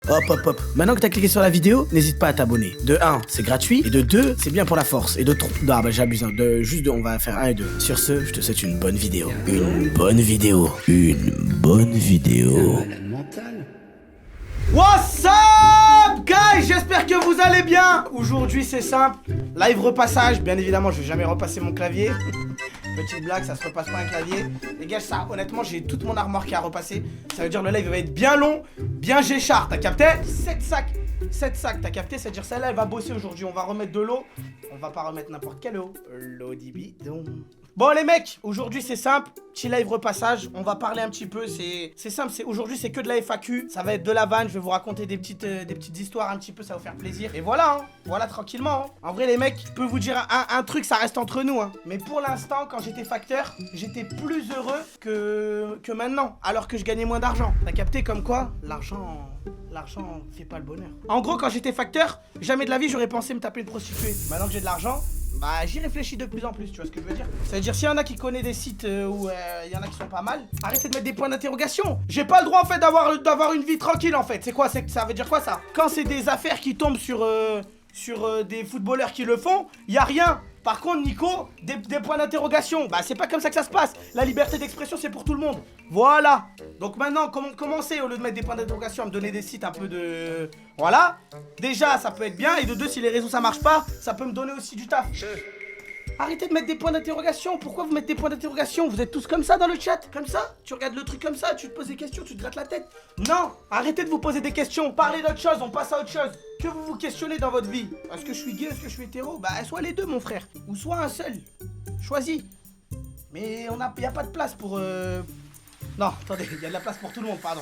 Hop, hop, hop. Maintenant que t'as cliqué sur la vidéo, n'hésite pas à t'abonner. De 1, c'est gratuit. Et de 2, c'est bien pour la force. Et de 3, non, bah j'abuse. Hein. Juste de, on va faire 1 et 2. Sur ce, je te souhaite une bonne vidéo. Une bonne vidéo. Une bonne vidéo. What's up, guys? J'espère que vous allez bien. Aujourd'hui, c'est simple. Live repassage. Bien évidemment, je vais jamais repasser mon clavier. Petite blague, ça se repasse pas un clavier. Les gars, ça, honnêtement, j'ai toute mon armoire qui a repassé. Ça veut dire le live va être bien long, bien géchard. T'as capté? 7 sacs. 7 sacs, t'as capté? C'est-à-dire celle-là, elle va bosser aujourd'hui. On va remettre de l'eau. On va pas remettre n'importe quelle eau. L'eau d'Ibidon. Bon les mecs, aujourd'hui c'est simple, petit live repassage, on va parler un petit peu, c'est simple, aujourd'hui c'est que de la FAQ, ça va être de la vanne, je vais vous raconter des petites histoires un petit peu, ça va vous faire plaisir. Et voilà, hein, voilà tranquillement. Hein. En vrai les mecs, je peux vous dire un truc, ça reste entre nous. Hein. Mais pour l'instant, quand j'étais facteur, j'étais plus heureux que maintenant, alors que je gagnais moins d'argent. T'as capté comme quoi? L'argent fait pas le bonheur. En gros, quand j'étais facteur, jamais de la vie j'aurais pensé me taper une prostituée. Maintenant que j'ai de l'argent, bah j'y réfléchis de plus en plus, tu vois ce que je veux dire? C'est-à-dire s'il y en a qui connaissent des sites où il y en a qui sont pas mal, arrêtez de mettre des points d'interrogation. J'ai pas le droit en fait d'avoir une vie tranquille en fait. C'est quoi? Ça veut dire quoi ça? Quand c'est des affaires qui tombent sur des footballeurs qui le font, y a rien. Par contre Nico, des points d'interrogation. Bah c'est pas comme ça que ça se passe. La liberté d'expression c'est pour tout le monde. Voilà. Donc maintenant commencez au lieu de mettre des points d'interrogation à me donner des sites un peu de... Voilà. Déjà ça peut être bien. Et de deux, si les réseaux ça marche pas, ça peut me donner aussi du taf. Arrêtez de mettre des points d'interrogation. Pourquoi vous mettez des points d'interrogation? Vous êtes tous comme ça dans le chat? Comme ça? Tu regardes le truc comme ça, tu te poses des questions, tu te grattes la tête. Non. Arrêtez de vous poser des questions. Parlez d'autre chose, on passe à autre chose. Que vous vous questionnez dans votre vie? Est-ce que je suis gay? Est-ce que je suis hétéro? Bah soit les deux mon frère. Ou soit un seul. Choisis. Mais y a pas de place pour... Non, attendez, il y a de la place pour tout le monde, pardon.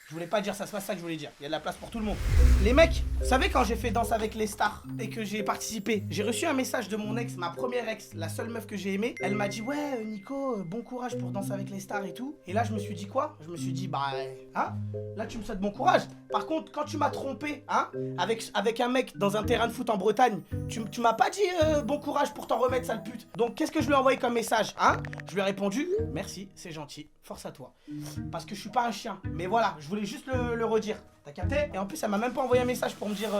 Je voulais pas dire ça, c'est pas ça que je voulais dire. Il y a de la place pour tout le monde. Les mecs, vous savez quand j'ai fait Danse avec les stars et que j'ai participé, j'ai reçu un message de mon ex, ma première ex, la seule meuf que j'ai aimée. Elle m'a dit ouais Nico, bon courage pour Danse avec les stars et tout. Et là je me suis dit quoi? Je me suis dit bah hein, là tu me souhaites bon courage. Par contre quand tu m'as trompé hein, avec un mec dans un terrain de foot en Bretagne, tu m'as pas dit bon courage pour t'en remettre sale pute. Donc qu'est-ce que je lui ai envoyé comme message hein? Je lui ai répondu merci, c'est gentil, force à toi. Parce que je suis pas un chien. Mais voilà, je voulais juste le redire. T'as capté? Et en plus, elle m'a même pas envoyé un message pour me dire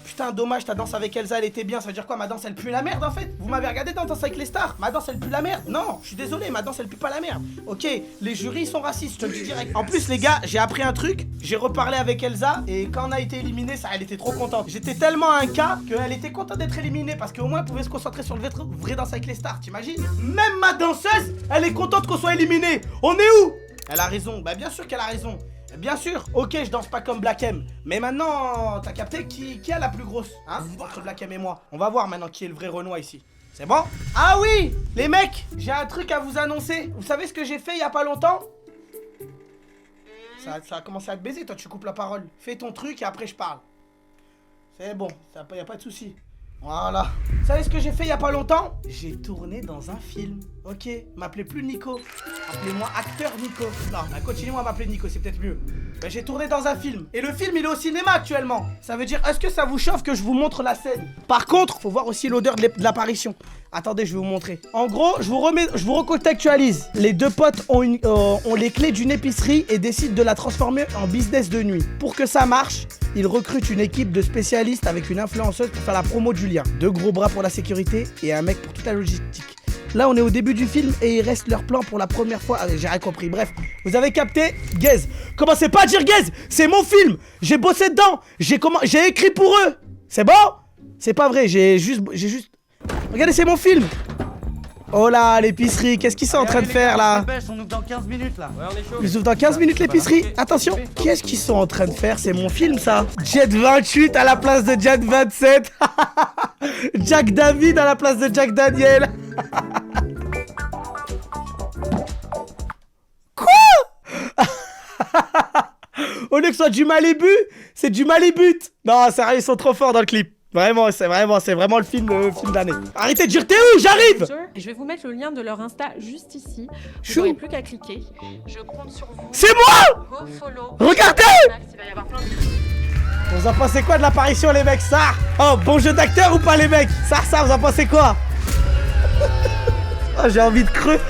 putain, dommage, ta danse avec Elsa, elle était bien. Ça veut dire quoi? Ma danse, elle pue la merde en fait? Vous m'avez regardé dans Danse avec les stars? Ma danse, elle pue la merde? Non, je suis désolé, ma danse, elle pue pas la merde. Ok, les jurys sont racistes, je te le dis direct. En plus, les gars, j'ai appris un truc. J'ai reparlé avec Elsa et quand on a été éliminé, ça, elle était trop contente. J'étais tellement un cas qu'elle était contente d'être éliminée parce qu'au moins, elle pouvait se concentrer sur le vrai Danse avec les stars. T'imagines? Même ma danseuse, elle est contente qu'on soit éliminé. On est où? Elle a raison, bah bien sûr qu'elle a raison. Bien sûr, ok, je danse pas comme Black M. Mais maintenant, t'as capté qui a la plus grosse hein, entre Black M et moi? On va voir maintenant qui est le vrai Renoir ici. C'est bon? Ah oui, les mecs, j'ai un truc à vous annoncer. Vous savez ce que j'ai fait il y a pas longtemps? Ça a commencé à te baiser, toi tu coupes la parole. Fais ton truc et après je parle. C'est bon, y a pas de souci. Voilà. Vous savez ce que j'ai fait il y a pas longtemps? J'ai tourné dans un film. Ok, m'appelez plus Nico. Appelez-moi acteur Nico. Non, bah continuez-moi à m'appeler Nico, c'est peut-être mieux. Bah, j'ai tourné dans un film. Et le film, il est au cinéma actuellement. Ça veut dire, est-ce que ça vous chauffe que je vous montre la scène? Par contre, faut voir aussi l'odeur de l'apparition. Attendez, je vais vous montrer. En gros, je vous recontextualise. Les deux potes ont les clés d'une épicerie et décident de la transformer en business de nuit. Pour que ça marche, ils recrutent une équipe de spécialistes avec une influenceuse pour faire la promo du lien. Deux gros bras pour la sécurité et un mec pour toute la logistique. Là, on est au début du film et il reste leur plan pour la première fois. Ah, j'ai rien compris. Bref, vous avez capté? Gaze. Commencez pas à dire Gaze. C'est mon film. J'ai bossé dedans. J'ai écrit pour eux. C'est bon? C'est pas vrai. J'ai juste... Regardez, c'est mon film. Oh là, l'épicerie. Qu'est-ce qu'ils sont en train de faire là? On ouvre dans 15 minutes là. Ouais, on est chaud. Ils ouvrent dans 15 minutes l'épicerie. Attention. Qu'est-ce qu'ils sont en train de faire? C'est mon film ça. Jet 28 à la place de Jet 27. Jack David à la place de Jack Daniel. Quoi? Au lieu que ce soit du Malibu, c'est du Malibut. Non, sérieux, ils sont trop forts dans le clip. Vraiment, c'est vraiment le film d'année. Arrêtez de dire t'es où? J'arrive. Je vais vous mettre le lien de leur Insta juste ici. Vous n'aurez plus qu'à cliquer. Je compte sur vous. C'est moi. Go follow. Regardez. Il va y avoir plein de... Vous en pensez quoi de l'apparition les mecs? Ça? Oh, bon jeu d'acteur ou pas les mecs? Ça, vous en pensez quoi? Oh, j'ai envie de crever.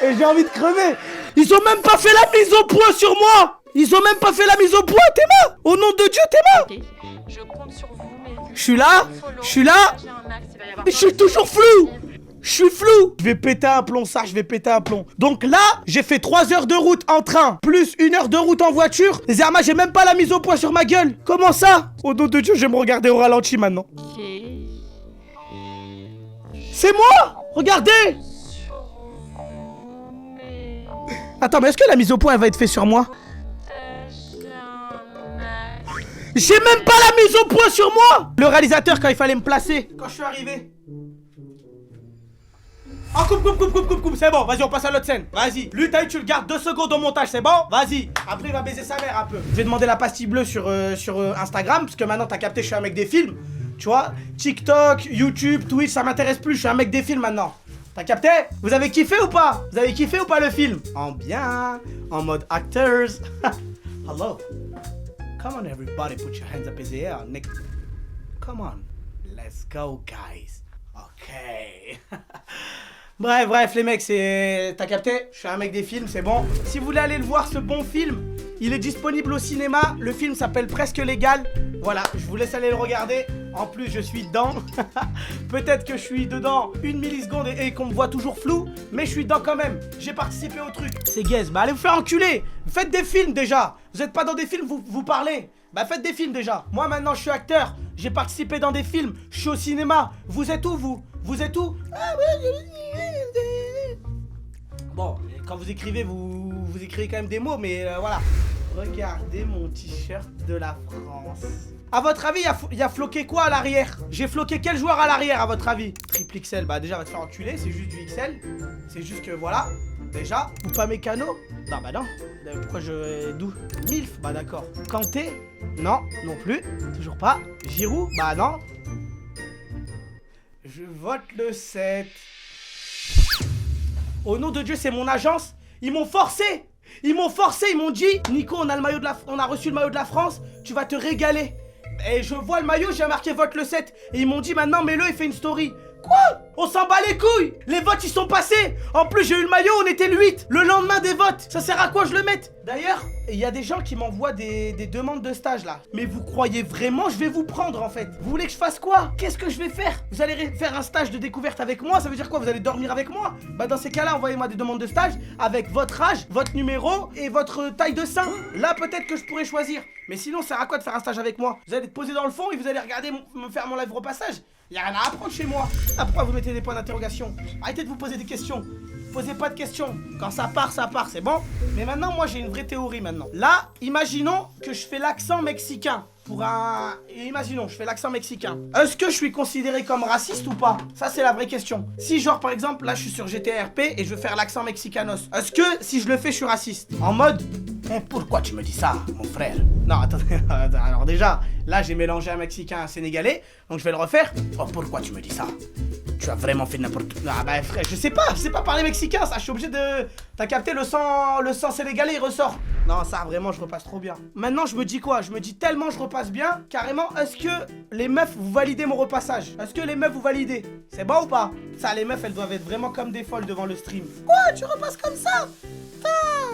Et j'ai envie de crever. Ils ont même pas fait la mise au point sur moi. Ils ont même pas fait la mise au point, t'es Dieu, t'es mort. Ok. Je compte sur vous, mais... Je suis là. Je suis là. J'ai un axe, il va y avoir Mais je suis toujours flou. Je suis flou. Je vais péter un plomb, ça, je vais péter un plomb. Donc là, j'ai fait 3 heures de route en train, plus 1 heure de route en voiture. Zerma, j'ai même pas la mise au point sur ma gueule. Comment ça? Au nom de Dieu, je vais me regarder au ralenti maintenant. Ok. C'est moi. Regardez. Mais... Attends, mais est-ce que la mise au point, elle va être faite sur moi? J'ai un axe. J'ai même pas la mise au point sur moi. Le réalisateur, quand il fallait me placer, quand je suis arrivé. Oh, coupe, c'est bon, vas-y, on passe à l'autre scène. Vas-y, lui, t'as eu, tu le gardes 2 secondes au montage, c'est bon? Vas-y, après, il va baiser sa mère un peu. Je vais demander la pastille bleue sur Instagram, parce que maintenant, t'as capté, je suis un mec des films. Tu vois, TikTok, YouTube, Twitch, ça m'intéresse plus, je suis un mec des films maintenant. T'as capté? Vous avez kiffé ou pas? Vous avez kiffé ou pas le film? En bien, en mode actors. Hello. Come on, everybody, put your hands up in the air, Nick. Come on, let's go, guys. Ok. Bref, les mecs, c'est... T'as capté? Je suis un mec des films, c'est bon. Si vous voulez aller le voir, ce bon film, il est disponible au cinéma. Le film s'appelle Presque Légal. Voilà, je vous laisse aller le regarder. En plus, je suis dedans. Peut-être que je suis dedans 1 milliseconde et qu'on me voit toujours flou, mais je suis dedans quand même. J'ai participé au truc. C'est gaze. Bah, allez vous faire enculer. Faites des films déjà. Vous êtes pas dans des films, vous parlez. Bah, faites des films déjà. Moi, maintenant, je suis acteur. J'ai participé dans des films. Je suis au cinéma. Vous êtes où, vous? Vous êtes où? Bon, quand vous écrivez, vous écrivez quand même des mots, mais voilà. Regardez mon t-shirt de la France. À votre avis, il y a floqué quoi à l'arrière? J'ai floqué quel joueur à l'arrière, à votre avis? Triple XL, bah déjà, va te faire enculer, c'est juste du XL. C'est juste que voilà, déjà. Ou pas Mécano? Non, bah non. Pourquoi je... D'où? Milf? Bah d'accord. Kanté? Non, non plus. Toujours pas. Giroud? Bah non. Je vote le 7. Au nom de Dieu, c'est mon agence. Ils m'ont forcé. Ils m'ont dit, Nico, on a reçu le maillot de la France, tu vas te régaler. Et je vois le maillot, j'ai marqué vote le 7. Et ils m'ont dit maintenant mets-le et fais une story. Quoi? On s'en bat les couilles. Les votes ils sont passés. En plus j'ai eu le maillot, on était le 8. Le lendemain des votes. Ça sert à quoi je le mette? D'ailleurs, il y a des gens qui m'envoient des demandes de stage là. Mais vous croyez vraiment je vais vous prendre en fait? Vous voulez que je fasse quoi? Qu'est-ce que je vais faire? Vous allez faire un stage de découverte avec moi? Ça veut dire quoi? Vous allez dormir avec moi? Bah dans ces cas-là, envoyez-moi des demandes de stage avec votre âge, votre numéro et votre taille de sein. Là peut-être que je pourrais choisir. Mais sinon, ça sert à quoi de faire un stage avec moi? Vous allez être posé dans le fond et vous allez regarder me faire mon live repassage. Y'a rien à apprendre chez moi. Ah, pourquoi vous mettez des points d'interrogation? Arrêtez de vous poser des questions. Posez pas de questions. Quand ça part, c'est bon. Mais maintenant, moi, j'ai une vraie théorie maintenant. Là, imaginons que je fais l'accent mexicain. Imaginons, je fais l'accent mexicain. Est-ce que je suis considéré comme raciste ou pas? Ça, c'est la vraie question. Si, genre, par exemple, là, je suis sur GTRP et je veux faire l'accent mexicanos. Est-ce que, si je le fais, je suis raciste? En mode, pourquoi tu me dis ça, mon frère? Non, attendez. Alors déjà, là, j'ai mélangé un Mexicain et un Sénégalais. Donc, je vais le refaire. Oh, pourquoi tu me dis ça? Tu as vraiment fait n'importe quoi. Ah bah frère, je sais pas parler mexicain, ça, je suis obligé de... T'as capté, le sang sénégalais, il ressort. Non, ça, vraiment, je repasse trop bien. Maintenant, je me dis quoi? Je me dis tellement je repasse bien, carrément, est-ce que les meufs, vous validez mon repassage? Est-ce que les meufs, vous validez? C'est bon ou pas? Ça, les meufs, elles doivent être vraiment comme des folles devant le stream. Quoi? Tu repasses comme ça? Putain,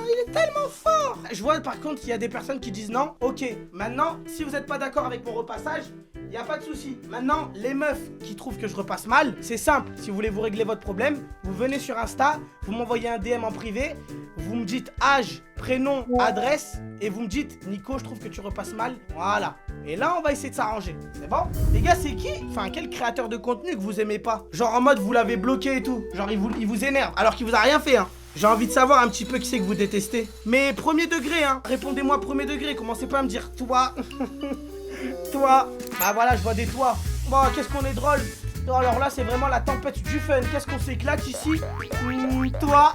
il est tellement fort. Je vois, par contre, il y a des personnes qui disent non. Ok, maintenant, si vous n'êtes pas d'accord avec mon repassage, y a pas de souci. Maintenant, les meufs qui trouvent que je repasse mal, c'est simple. Si vous voulez vous régler votre problème, vous venez sur Insta, vous m'envoyez un DM en privé, vous me dites âge, prénom, adresse, et vous me dites Nico, je trouve que tu repasses mal. Voilà. Et là, on va essayer de s'arranger. C'est bon? Les gars, c'est qui? Enfin, quel créateur de contenu que vous aimez pas? Genre en mode vous l'avez bloqué et tout. Genre il vous énerve alors qu'il vous a rien fait, hein. J'ai envie de savoir un petit peu qui c'est que vous détestez. Mais premier degré, hein. Répondez-moi premier degré. Commencez pas à me dire toi. Toi. Bah voilà, je vois des toits. Bon, qu'est-ce qu'on est drôle. Alors là, c'est vraiment la tempête du fun. Qu'est-ce qu'on s'éclate ici. Toi.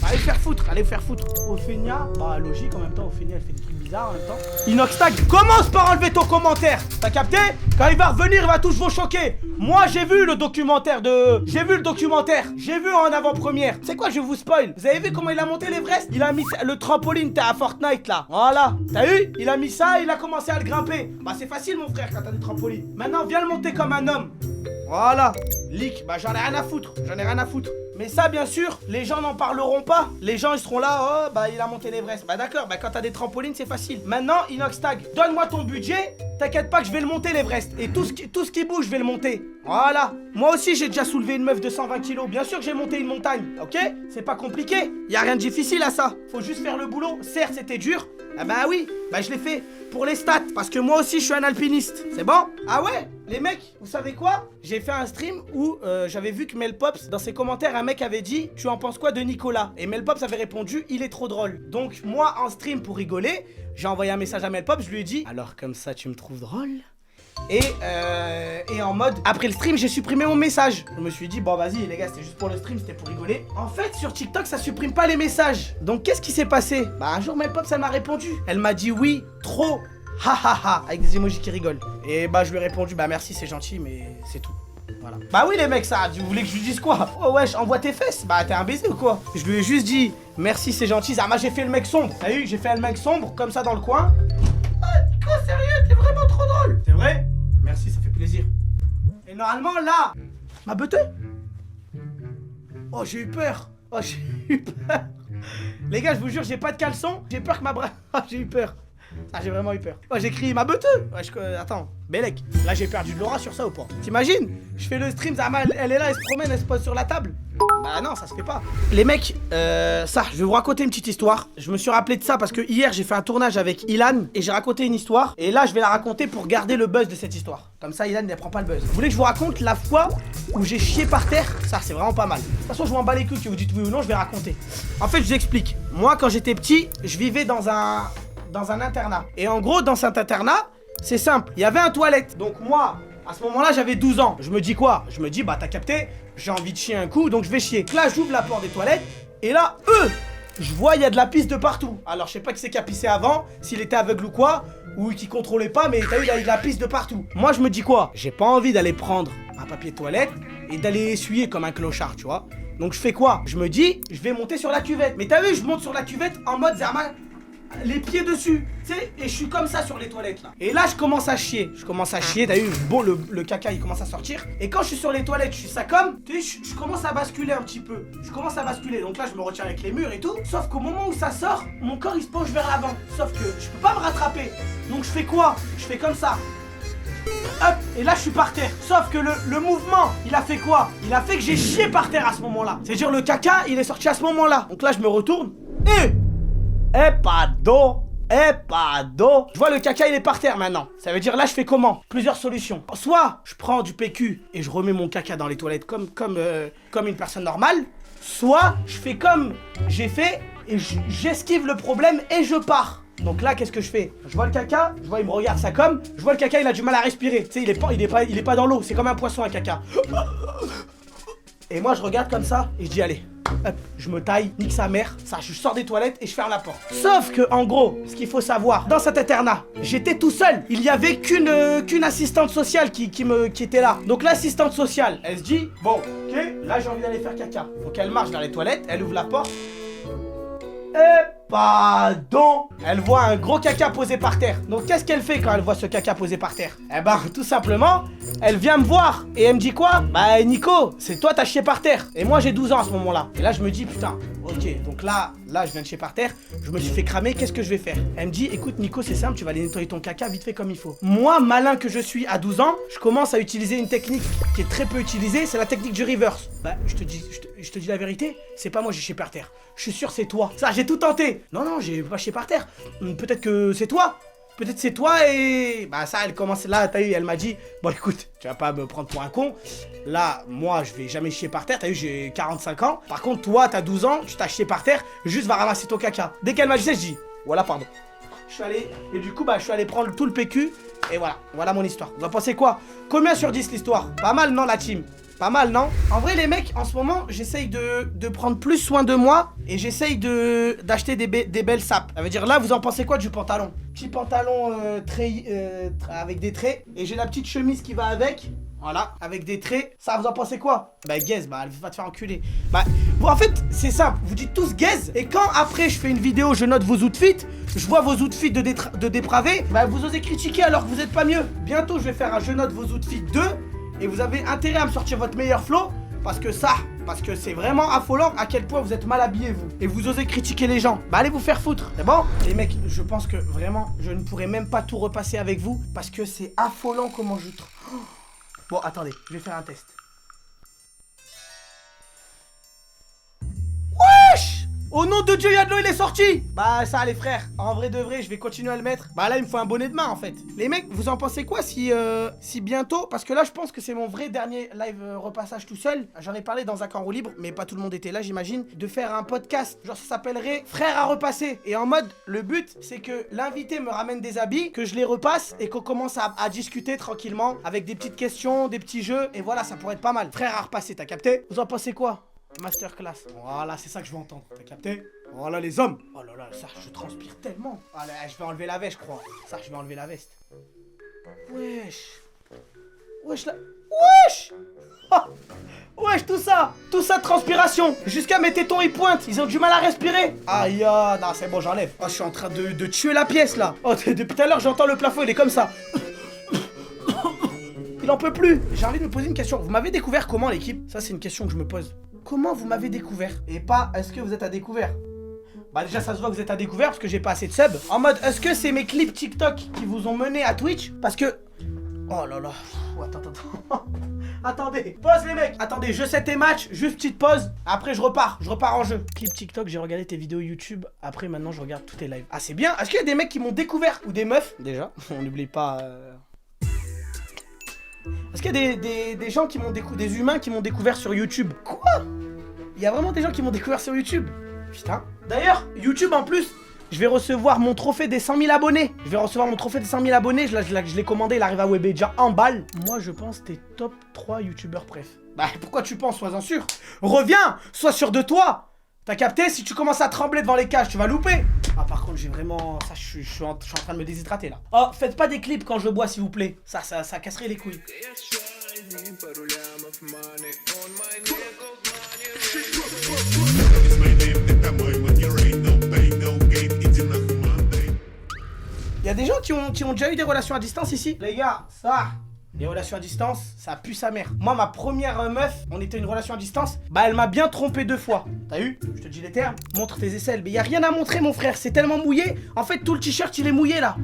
Allez vous faire foutre, allez vous faire foutre. Ophénia, bah logique en même temps, Ophénia elle fait des trucs bizarres en même temps. Inoxtag, commence par enlever ton commentaire. T'as capté? Quand il va revenir, il va tous vous choquer. Moi j'ai vu le documentaire J'ai vu en avant-première. C'est quoi, je vous spoil? Vous avez vu comment il a monté l'Everest? Il a mis le trampoline, t'es à Fortnite là. Voilà, t'as vu? Il a mis ça, il a commencé à le grimper. Bah c'est facile mon frère quand t'as des trampolines. Maintenant viens le monter comme un homme. Voilà. Leak, bah j'en ai rien à foutre. Mais ça, bien sûr, les gens n'en parleront pas. Les gens, ils seront là, oh, bah, il a monté l'Everest. Bah, d'accord, bah, quand t'as des trampolines, c'est facile. Maintenant, Inoxtag, donne-moi ton budget. T'inquiète pas que je vais le monter, l'Everest. Et tout ce qui bouge, je vais le monter. Voilà. Moi aussi, j'ai déjà soulevé une meuf de 120 kilos. Bien sûr que j'ai monté une montagne, ok? C'est pas compliqué. Y a rien de difficile à ça. Faut juste faire le boulot. Certes, c'était dur. Ah bah oui, bah je l'ai fait pour les stats. Parce que moi aussi, je suis un alpiniste. C'est bon? Ah ouais? Les mecs, vous savez quoi? J'ai fait un stream où j'avais vu que Melpops, dans ses commentaires, un mec avait dit « Tu en penses quoi de Nicolas ?» Et Melpops avait répondu « Il est trop drôle ». Donc moi, en stream, pour rigoler, j'ai envoyé un message à Melpops, je lui ai dit « Alors comme ça, tu me trouves drôle ?» Et en mode, après le stream, j'ai supprimé mon message. Je me suis dit, bon vas-y les gars, c'était juste pour le stream, c'était pour rigoler. En fait, sur TikTok, ça supprime pas les messages. Donc qu'est-ce qui s'est passé? Bah un jour, Melpops, elle m'a répondu. Elle m'a dit oui, trop, ha ha ha, avec des emojis qui rigolent. Et bah je lui ai répondu, bah merci, c'est gentil, mais c'est tout. Voilà. Bah oui les mecs, ça, vous voulez que je lui dise quoi? Oh wesh, envoie tes fesses. Bah t'es un baiser ou quoi? Je lui ai juste dit, merci, c'est gentil. Ah, moi j'ai fait le mec sombre. T'as vu, j'ai fait le mec sombre, comme ça dans le coin. Ah Nico, sérieux, t'es vraiment trop drôle. C'est vrai? Merci, ça fait plaisir. Et normalement, là, ma beute. Oh, j'ai eu peur. Oh, j'ai eu peur. Les gars, je vous jure, j'ai pas de caleçon. J'ai peur que ma bras... Oh, j'ai eu peur. Ah, j'ai vraiment eu peur. Oh, j'ai crié ma beute. Ouais, attends, Bélec. Là, j'ai perdu de l'aura sur ça ou pas? T'imagines? Je fais le stream, Zama, elle est là, elle se promène, elle se pose sur la table. Bah non, ça se fait pas. Les mecs, ça, je vais vous raconter une petite histoire. Je me suis rappelé de ça parce que hier, j'ai fait un tournage avec Ilan et j'ai raconté une histoire. Et là, je vais la raconter pour garder le buzz de cette histoire. Comme ça, Ilan, ne prend pas le buzz. Vous voulez que je vous raconte la fois où j'ai chié par terre? Ça, c'est vraiment pas mal. De toute façon, je m'en bats les couilles que vous dites oui ou non, je vais raconter. En fait, je vous explique. Moi, quand j'étais petit, je vivais dans un internat. Et en gros, dans cet internat, c'est simple. Il y avait un toilette. Donc moi, à ce moment-là, j'avais 12 ans. Je me dis quoi? Je me dis, bah t'as capté, j'ai envie de chier un coup, donc je vais chier. Là, j'ouvre la porte des toilettes, et là, je vois, il y a de la pisse de partout. Alors, je sais pas qui c'est qui a pissé avant, s'il était aveugle ou quoi, ou qui contrôlait pas, mais t'as vu, il y a de la pisse de partout. Moi, je me dis quoi? J'ai pas envie d'aller prendre un papier de toilette et d'aller essuyer comme un clochard, tu vois. Donc, je fais quoi? Je me dis, je vais monter sur la cuvette. Mais t'as vu, je monte sur la cuvette en mode Zerman, les pieds dessus, tu sais, et je suis comme ça sur les toilettes là. Et là je commence à chier, t'as vu, bon le caca il commence à sortir. Et quand je suis sur les toilettes, je suis ça comme, tu sais, je commence à basculer un petit peu. Donc là je me retiens avec les murs et tout. Sauf qu'au moment où ça sort, mon corps il se penche vers l'avant. Sauf que je peux pas me rattraper. Donc je fais quoi? Je fais comme ça. Hop, et là je suis par terre. Sauf que le mouvement, il a fait quoi? Il a fait que j'ai chié par terre à ce moment-là. C'est-à-dire le caca, il est sorti à ce moment-là. Donc là je me retourne et... pardon. Je vois le caca il est par terre maintenant. Ça veut dire là je fais comment? Plusieurs solutions. Soit je prends du PQ et je remets mon caca dans les toilettes comme une personne normale. Soit je fais comme j'ai fait et j'esquive le problème et je pars. Donc là qu'est-ce que je fais? Je vois le caca, je vois il me regarde ça comme, je vois le caca il a du mal à respirer. Tu sais il est pas dans l'eau, c'est comme un poisson un caca. Et moi je regarde comme ça et je dis allez. Hop, je me taille, nique sa mère, ça, je sors des toilettes et je ferme la porte. Sauf que, en gros, ce qu'il faut savoir, dans cet internat, j'étais tout seul. Il y avait qu'une assistante sociale qui était là. Donc l'assistante sociale, elle se dit, bon, ok, là j'ai envie d'aller faire caca. Donc elle marche vers les toilettes, elle ouvre la porte. Pardon. Elle voit un gros caca posé par terre. Donc qu'est-ce qu'elle fait quand elle voit ce caca posé par terre? Eh ben tout simplement, elle vient me voir et elle me dit quoi? Bah Nico, c'est toi t'as chié par terre. Et moi j'ai 12 ans à ce moment-là. Et là je me dis putain, ok, donc là je viens de chier par terre, je me suis fait cramer, qu'est-ce que je vais faire? Elle me dit écoute Nico c'est simple, tu vas aller nettoyer ton caca vite fait comme il faut. Moi malin que je suis à 12 ans, je commence à utiliser une technique qui est très peu utilisée, c'est la technique du reverse. Bah je te dis la vérité, c'est pas moi j'ai chié par terre. Je suis sûr c'est toi. Ça j'ai tout tenté. Non j'ai pas chié par terre. Peut-être que c'est toi. Peut-être c'est toi et... Bah ça elle commence là, t'as vu, elle m'a dit bon écoute, tu vas pas me prendre pour un con. Là, moi je vais jamais chier par terre, t'as vu j'ai 45 ans. Par contre toi t'as 12 ans, tu t'as chié par terre, juste va ramasser ton caca. Dès qu'elle m'a dit ça, je dis voilà pardon. Je suis allé, et du coup bah je suis allé prendre tout le PQ. Et voilà mon histoire. Vous en pensez quoi? Combien sur 10 l'histoire? Pas mal non la team? Pas mal, non? En vrai, les mecs, en ce moment, j'essaye de prendre plus soin de moi et j'essaye d'acheter des belles sapes. Ça veut dire, là, vous en pensez quoi du pantalon? Petit pantalon avec des traits et j'ai la petite chemise qui va avec. Voilà, avec des traits. Ça, vous en pensez quoi? Bah, gaze, bah, elle va te faire enculer. Bah, bon, en fait, c'est simple. Vous dites tous gaze. Et quand après, je fais une vidéo, je note vos outfits, je vois vos outfits de dépravés, bah, vous osez critiquer alors que vous êtes pas mieux. Bientôt, je vais faire un je note vos outfits 2. Et vous avez intérêt à me sortir votre meilleur flow. Parce que ça, Parce que c'est vraiment affolant à quel point vous êtes mal habillés, vous. Et vous osez critiquer les gens. Bah allez vous faire foutre, c'est bon? Les mecs, je pense que vraiment, je ne pourrais même pas tout repasser avec vous. Parce que c'est affolant comment je... Bon, attendez, je vais faire un test. Wesh! Au nom de Dieu, Yadlo, il est sorti! Bah ça les frères, en vrai de vrai, je vais continuer à le mettre. Bah là, il me faut un bonnet de main en fait. Les mecs, vous en pensez quoi si bientôt... Parce que là, je pense que c'est mon vrai dernier live repassage tout seul. J'en ai parlé dans un camp roue libre, mais pas tout le monde était là, j'imagine. De faire un podcast, genre ça s'appellerait Frères à repasser. Et en mode, le but, c'est que l'invité me ramène des habits, que je les repasse et qu'on commence à discuter tranquillement avec des petites questions, des petits jeux. Et voilà, ça pourrait être pas mal. Frères à repasser, t'as capté? Vous en pensez quoi? Masterclass. Voilà, c'est ça que je veux entendre. T'as capté? Voilà les hommes. Oh là là, ça, je transpire tellement. Ah là, je vais enlever la veste, je crois. Ça, je vais enlever la veste. Wesh. Wesh là. Wesh. Oh. Wesh, tout ça transpiration. Jusqu'à mes tétons, ils pointent. Ils ont du mal à respirer. Aïe, non, c'est bon, j'enlève. Oh, je suis en train de tuer la pièce là. Oh, depuis tout à l'heure, j'entends le plafond, il est comme ça. Il en peut plus. J'ai envie de me poser une question. Vous m'avez découvert comment, l'équipe? Ça, c'est une question que je me pose. Comment vous m'avez découvert? Et pas, est-ce que vous êtes à découvert? Bah déjà, ça se voit que vous êtes à découvert parce que j'ai pas assez de subs. En mode, est-ce que c'est mes clips TikTok qui vous ont mené à Twitch? Parce que... Oh là là. Attends. Attendez. Pause les mecs. Attendez, je sais tes matchs. Juste petite pause. Après, je repars en jeu. Clip TikTok, j'ai regardé tes vidéos YouTube. Après, maintenant, je regarde tous tes lives. Ah, c'est bien. Est-ce qu'il y a des mecs qui m'ont découvert? Ou des meufs? Déjà, on n'oublie pas... Est-ce qu'il y a des gens qui m'ont découvert, des humains qui m'ont découvert sur YouTube? Quoi? Il y a vraiment des gens qui m'ont découvert sur YouTube? Putain. D'ailleurs, YouTube en plus, je vais recevoir mon trophée des 100 000 abonnés. Je l'ai commandé, il arrive à Webedia en balle. Moi, je pense que t'es top 3 youtubeurs préf. Bah, pourquoi tu penses? Sois-en sûr. Reviens! Sois sûr de toi! T'as capté? Si tu commences à trembler devant les cages, tu vas louper. Ah par contre j'ai vraiment... Ça je suis en train de me déshydrater là. Oh faites pas des clips quand je bois s'il vous plaît. Ça casserait les couilles. Il y a des gens qui ont déjà eu des relations à distance ici. Les gars, ça... Les relations à distance, ça pue sa mère. Moi, ma première meuf, on était une relation à distance. Bah, elle m'a bien trompé 2 fois. T'as vu? Je te dis les termes. Montre tes aisselles. Mais y a rien à montrer, mon frère. C'est tellement mouillé. En fait, tout le t-shirt, il est mouillé là.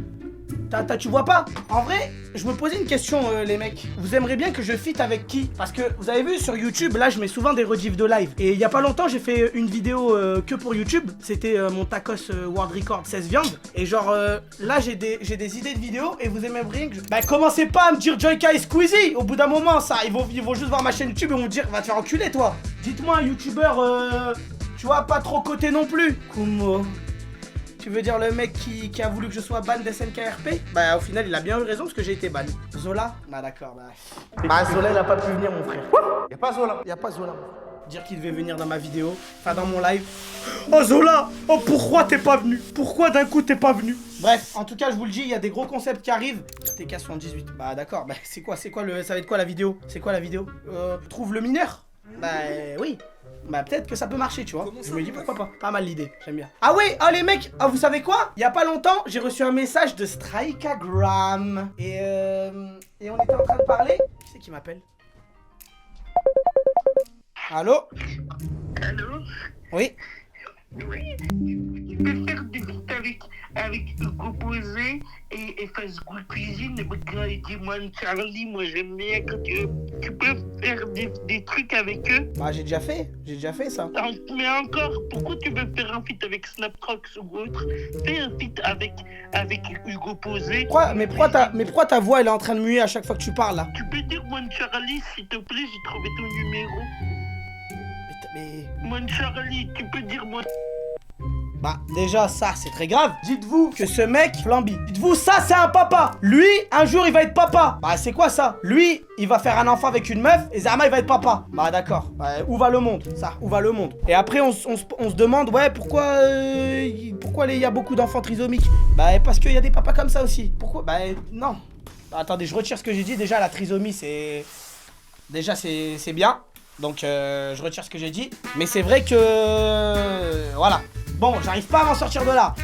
Tu vois pas? En vrai, je me posais une question, les mecs. Vous aimeriez bien que je fitte avec qui? Parce que vous avez vu sur YouTube, là, je mets souvent des rediffs de live. Et il y a pas longtemps, j'ai fait une vidéo que pour YouTube. C'était mon tacos World Record 16 viandes. Et genre, là, j'ai des idées de vidéos. Et vous aimeriez bien que je... Bah, commencez pas à me dire Joyka et Squeezie. Au bout d'un moment, ça, ils vont juste voir ma chaîne YouTube et vont me dire, va te faire enculer, toi. Dites-moi un youtubeur, tu vois, pas trop coté non plus. Kumo. Tu veux dire le mec qui a voulu que je sois ban d'SNKRP? Bah au final il a bien eu raison parce que j'ai été ban. Zola? Bah d'accord, bah Zola il a pas pu venir mon frère. Y'a pas Zola. Dire qu'il devait venir dans ma vidéo, enfin dans mon live. Oh Zola! Oh pourquoi t'es pas venu? Pourquoi d'un coup t'es pas venu? Bref, en tout cas je vous le dis, il y a des gros concepts qui arrivent. TK78. Bah d'accord, bah c'est quoi ça va être quoi la vidéo? C'est quoi la vidéo? Trouve le mineur? Bah oui. Bah peut-être que ça peut marcher, tu vois. Je me dis pourquoi pas. Pas mal l'idée, j'aime bien. Ah oui, oh les mecs, vous savez quoi? Il y a pas longtemps, j'ai reçu un message de Strikagram. Et on était en train de parler. Qui c'est qui m'appelle? Allô? Allô? Oui. Oui. Je peux faire des feats avec Hugo Posé et Facebook Cuisine. Dis-moi, Charlie, moi j'aime bien que tu peux faire des trucs avec eux. Bah j'ai déjà fait ça. Mais encore, pourquoi tu veux faire un feat avec Snaptrox ou autre? Fais un feat avec Hugo Posé. Mais pourquoi ta voix elle est en train de muer à chaque fois que tu parles là? Tu peux dire moi Charlie, s'il te plaît, j'ai trouvé ton numéro. Mais... Moi Charlie, tu peux dire moi... Bah déjà ça c'est très grave. Dites-vous que ce mec flambi. Dites-vous ça c'est un papa. Lui un jour il va être papa. Bah c'est quoi ça? Lui il va faire un enfant avec une meuf et Zama il va être papa. Bah d'accord. Bah, où va le monde? Ça, où va le monde? Et après on se demande ouais pourquoi il y a beaucoup d'enfants trisomiques? Bah parce qu'il y a des papas comme ça aussi. Pourquoi? Bah non. Bah, attendez je retire ce que j'ai dit. Déjà la trisomie c'est... Déjà c'est bien. Donc je retire ce que j'ai dit. Mais c'est vrai que... voilà. Bon, j'arrive pas à m'en sortir de là.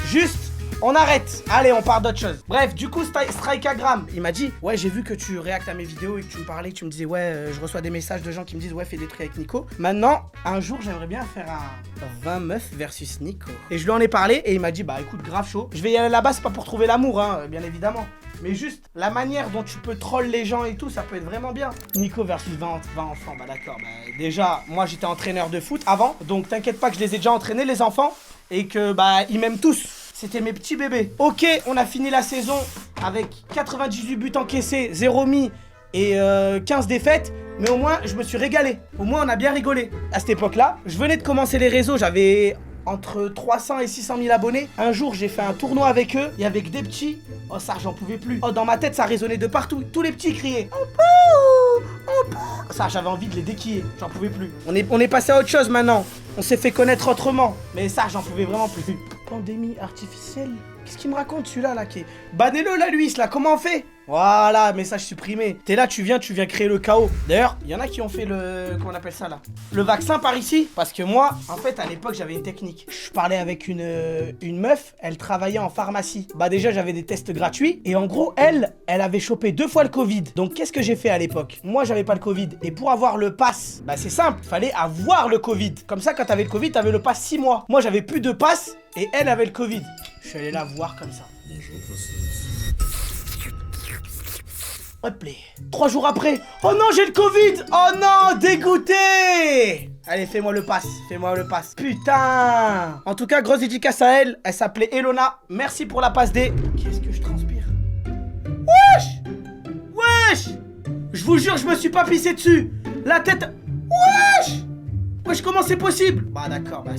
Juste, On arrête. Allez, on part d'autre chose. Bref, du coup, Strikeagram, il m'a dit, ouais, j'ai vu que tu réactes à mes vidéos et que tu me parlais, tu me disais, ouais, je reçois des messages de gens qui me disent, ouais, fais des trucs avec Nico. Maintenant, un jour, j'aimerais bien faire un 20 meufs versus Nico. Et je lui en ai parlé et il m'a dit, bah écoute, grave chaud. Je vais y aller là-bas, c'est pas pour trouver l'amour, hein, bien évidemment. Mais juste, la manière dont tu peux troll les gens et tout, ça peut être vraiment bien. Nico versus 20 enfants, bah d'accord. Bah, déjà, moi j'étais entraîneur de foot avant, donc t'inquiète pas que je les ai déjà entraînés, les enfants, et que bah ils m'aiment tous. C'était mes petits bébés. Ok, on a fini la saison avec 98 buts encaissés, 0 mis et 15 défaites. Mais au moins, je me suis régalé. Au moins, on a bien rigolé. À cette époque-là, je venais de commencer les réseaux, j'avais entre 300 et 600 000 abonnés. Un jour, j'ai fait un tournoi avec eux et avec des petits. Oh, ça, j'en pouvais plus. Oh, dans ma tête, ça résonnait de partout. Tous les petits criaient. Ça, j'avais envie de les déquiller. J'en pouvais plus. On est passé à autre chose maintenant. On s'est fait connaître autrement. Mais ça, j'en pouvais vraiment plus. Pandémie artificielle. Qu'est-ce qu'il me raconte celui-là là qui est... Bannez-le là, Luis, là, comment on fait? Voilà, message supprimé. T'es là, tu viens créer le chaos. D'ailleurs, il y en a qui ont fait le... Comment on appelle ça là? Le vaccin par ici. Parce que moi, en fait, à l'époque, j'avais une technique. Je parlais avec une meuf, elle travaillait en pharmacie. Bah déjà, j'avais des tests gratuits. Et en gros, elle avait chopé 2 fois le Covid. Donc, qu'est-ce que j'ai fait à l'époque? Moi, j'avais pas le Covid. Et pour avoir le pass, bah c'est simple, fallait avoir le Covid. Comme ça, quand t'avais le Covid, t'avais le pass 6 mois. Moi, j'avais plus de pass et elle avait le Covid. Je suis allé la voir comme ça. Hop là. 3 jours après. Oh non, j'ai le Covid. Oh non, dégoûté. Allez, fais-moi le pass. Fais-moi le pass. Putain. En tout cas, grosse dédicace à elle. Elle s'appelait Elona. Merci pour la passe D. Qu'est-ce que je transpire? Wesh. Wesh. Je vous jure, je me suis pas pissé dessus. La tête... Wesh. Wesh, comment c'est possible? Bah d'accord, bah...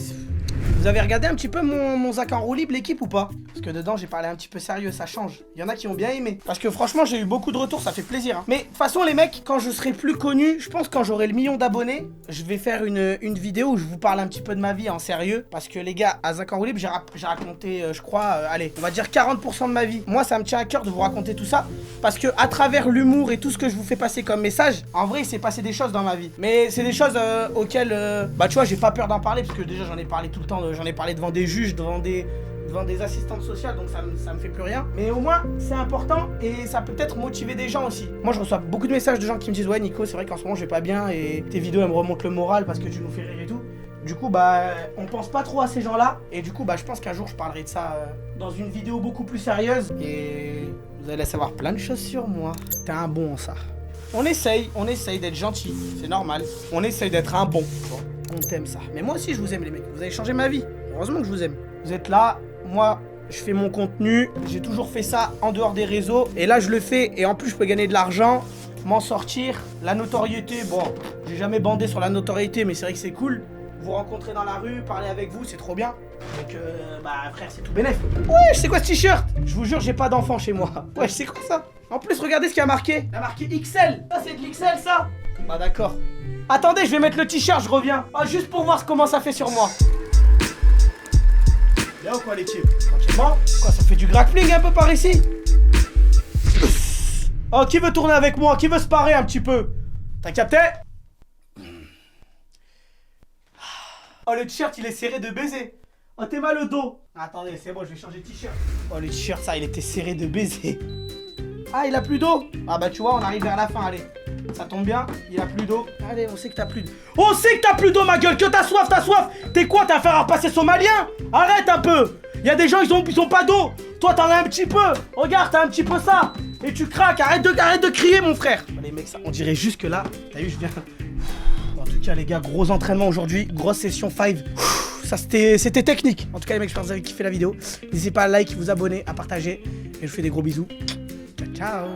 Vous avez regardé un petit peu mon Zach en roue libre, l'équipe ou pas? Parce que dedans j'ai parlé un petit peu sérieux, ça change. Il y en a qui ont bien aimé. Parce que franchement j'ai eu beaucoup de retours, ça fait plaisir hein. Mais de toute façon les mecs, quand je serai plus connu, je pense quand j'aurai le 1 million d'abonnés, je vais faire une vidéo où je vous parle un petit peu de ma vie en sérieux. Parce que les gars, à Zach en roue libre, j'ai raconté, je crois, allez, on va dire 40% de ma vie. Moi ça me tient à cœur de vous raconter tout ça. Parce que à travers l'humour et tout ce que je vous fais passer comme message, en vrai il s'est passé des choses dans ma vie. Mais c'est des choses auxquelles, bah tu vois, j'ai pas peur d'en parler. Parce que déjà j'en ai parlé tout le temps, j'en ai parlé devant des juges, devant des assistantes sociales, donc ça me fait plus rien. Mais au moins, c'est important et ça peut peut-être motiver des gens aussi. Moi, je reçois beaucoup de messages de gens qui me disent « Ouais, Nico, c'est vrai qu'en ce moment, je vais pas bien et tes vidéos, elles me remontent le moral parce que tu nous fais rire et tout. » Du coup, bah, on pense pas trop à ces gens-là. Et du coup, bah, je pense qu'un jour, je parlerai de ça dans une vidéo beaucoup plus sérieuse. Et vous allez savoir plein de choses sur moi. T'es un bon, ça. On essaye d'être gentil. C'est normal. On essaye d'être un bon. On t'aime ça. Mais moi aussi, je vous aime, les mecs. Vous avez changé ma vie. Heureusement que je vous aime. Vous êtes là. Moi, je fais mon contenu. J'ai toujours fait ça en dehors des réseaux. Et là, je le fais. Et en plus, je peux gagner de l'argent, m'en sortir. La notoriété, bon, j'ai jamais bandé sur la notoriété, mais c'est vrai que c'est cool. Vous rencontrer dans la rue, parler avec vous, c'est trop bien. Donc, bah, frère, c'est tout bénef. Ouais, c'est quoi ce t-shirt? Je vous jure, j'ai pas d'enfant chez moi. Ouais, c'est quoi ça? En plus, regardez ce qu'il y a marqué. Il y a marqué XL. Ça, c'est de l'XL, ça? Bah, d'accord. Attendez, je vais mettre le t-shirt, je reviens. Ah, juste pour voir comment ça fait sur moi. Bien ou quoi, les types? Tranquillement. Quoi, ça fait du grappling un peu par ici? Oh, qui veut tourner avec moi? Qui veut se parer un petit peu? T'as capté? Oh, le t-shirt, il est serré de baiser. Oh, t'es mal le dos. Attendez, c'est bon, je vais changer de t-shirt. Oh, le t-shirt, ça, il était serré de baiser. Ah, il a plus d'eau. Ah, bah, tu vois, on arrive vers la fin, allez. Ça tombe bien, il a plus d'eau. Allez, on sait que t'as plus d'eau. On sait que t'as plus d'eau, ma gueule, que t'as soif, t'as soif. T'es quoi, t'as affaire à repasser somalien? Arrête un peu. Il y a des gens, ils ont pas d'eau. Toi, t'en as un petit peu. Regarde, t'as un petit peu ça. Et tu craques, arrête de crier, mon frère. Oh, les mecs, ça, on dirait juste que là, t'as vu, je viens... En tout cas, les gars, gros entraînement aujourd'hui, grosse session 5. Ça, c'était technique. En tout cas, les mecs, j'espère que vous avez kiffé la vidéo. N'hésitez pas à like, vous abonner, à partager. Et je vous fais des gros bisous. Ciao, ciao.